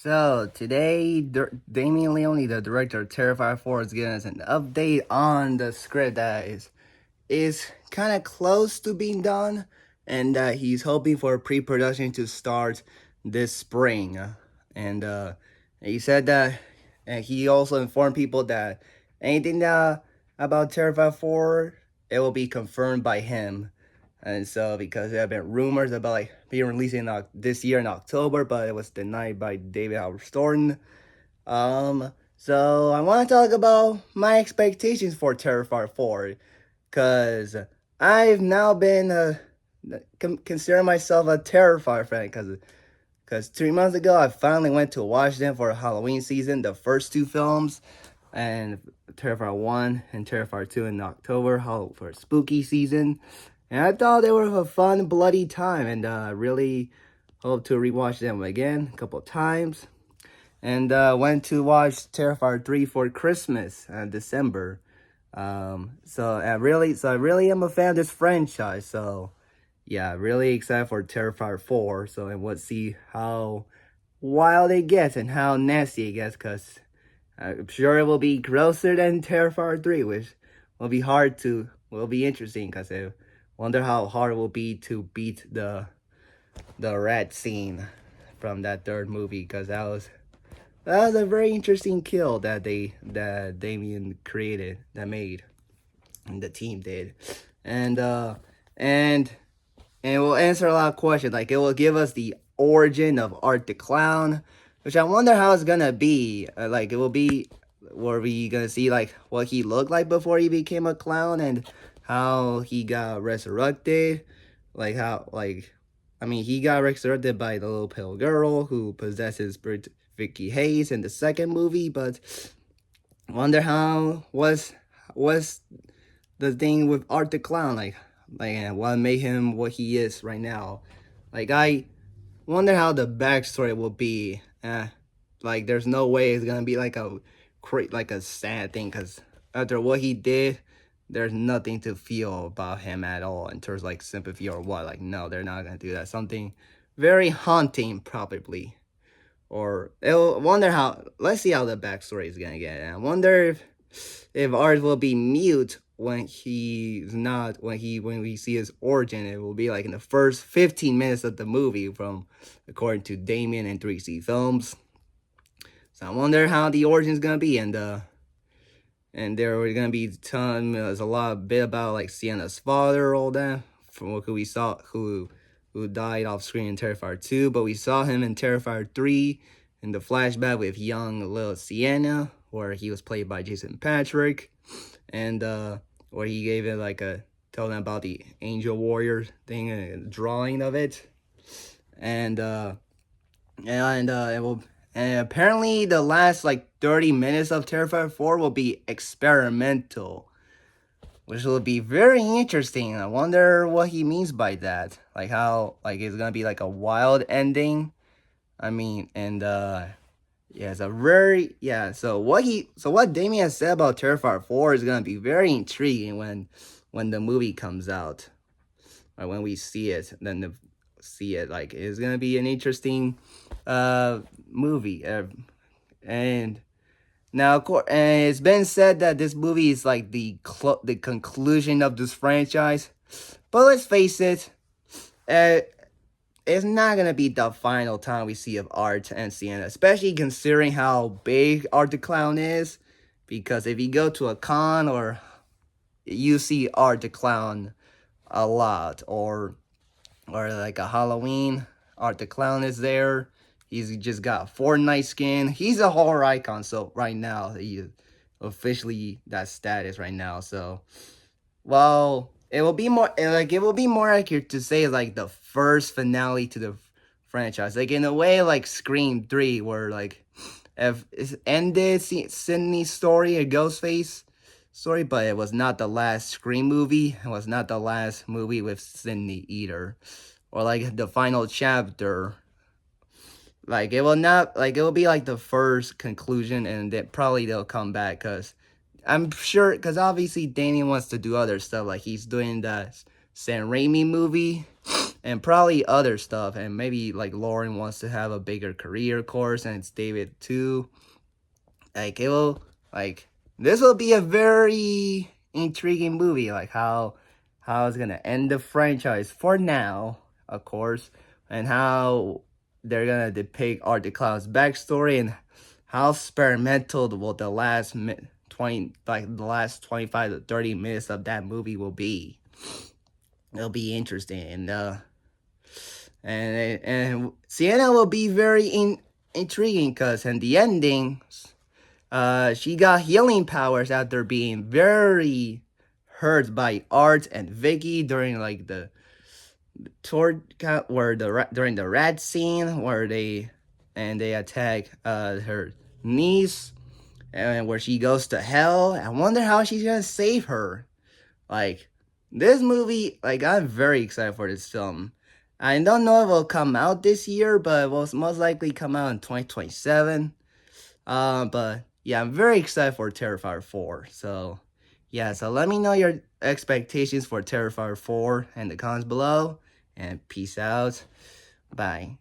So today, Damien Leone, the director of Terrifier 4, is giving us an update on the script that is kind of close to being done, and that he's hoping for pre-production to start this spring. And he said that, and he also informed people that anything that about Terrifier 4, it will be confirmed by him. And so, because there have been rumors about like being released in this year in October, but it was denied by David Howard Thornton. So I want to talk about my expectations for Terrifier 4, cause I've now been considering myself a Terrifier fan, cause 3 months ago I finally went to watch them for Halloween season, the first two films, and Terrifier 1 and Terrifier 2 in October for spooky season. And I thought they were a fun, bloody time, and really hope to rewatch them again a couple times. And went to watch Terrifier 3 for Christmas in December. I really am a fan of this franchise. So yeah, really excited for Terrifier 4. So and we'll see how wild it gets and how nasty it gets, because I'm sure it will be grosser than Terrifier 3, which will be interesting, because I wonder how hard it will be to beat the rat scene from that third movie, because that was a very interesting kill that Damien made, and the team did, and and it will answer a lot of questions. Like, it will give us the origin of Art the Clown, which I wonder how it's gonna be. Like, it will be, were we gonna see like what he looked like before he became a clown, and how he got resurrected, like he got resurrected by the little pale girl who possesses Vicky Hayes in the second movie, but wonder how was the thing with Art the Clown, what made him what he is right now. Like, I wonder how the backstory will be. Like, there's no way it's gonna be like a sad thing, because after what he did, there's nothing to feel about him at all in terms of like sympathy or what. Like, no, they're not gonna do that. Something very haunting, probably. Or it'll wonder how. Let's see how the backstory is gonna get. And I wonder if Art will be mute when he's not, when we see his origin. It will be like in the first 15 minutes of the movie, from according to Damien and 3C Films. So I wonder how the origin is gonna be, and there were gonna be there's a lot bit about like Sienna's father, all that, from what we saw, who died off screen in Terrifier 2, but we saw him in Terrifier 3 in the flashback with young little Sienna, where he was played by Jason Patrick, and where he gave it tell them about the Angel Warrior thing, and a drawing of it, and it will. And apparently, the last 30 minutes of Terrifier 4 will be experimental, which will be very interesting. I wonder what he means by that. Like, how it's gonna be like a wild ending. I mean, and yeah, it's a very So what Damien said about Terrifier 4 is gonna be very intriguing when the movie comes out, or when we see it. Like, it's gonna be an interesting movie, and now, of course, and it's been said that this movie is like the conclusion of this franchise. But let's face it, uh, it's not gonna be the final time we see of Art and Sienna, especially considering how big Art the Clown is. Because if you go to a con, or you see Art the Clown a lot, or like a Halloween, Art the Clown is there. He's just got Fortnite skin. He's a horror icon. So right now, he is officially that status right now. So, well, it will be more accurate to say like the first finale to the franchise. Like, in a way, like Scream 3, where if it ended Sydney's story, a Ghostface story, but it was not the last Scream movie. It was not the last movie with Sydney either. Or like the final chapter. Like, it will be like the first conclusion, and then probably they'll come back, because I'm sure, because obviously Damien wants to do other stuff. Like, he's doing the Sam Raimi movie, and probably other stuff. And maybe like Lauren wants to have a bigger career, of course, and it's David too. Like it will like this will be a very intriguing movie. Like how it's gonna end the franchise for now, of course, and how they're gonna depict Art the Clown's backstory and how experimental the last 20 like the last 25 to 30 minutes of that movie will be. It'll be interesting and Sienna will be very intriguing because in the ending, she got healing powers after being very hurt by Art and Vicky during like the tour where during the rat scene where they attack her niece and where she goes to hell. I wonder how she's gonna save her. Like this movie, like I'm very excited for this film. I don't know if it will come out this year, but it will most likely come out in 2027. But yeah, I'm very excited for Terrifier 4. So yeah, so let me know your expectations for Terrifier 4 in the comments below. And peace out. Bye.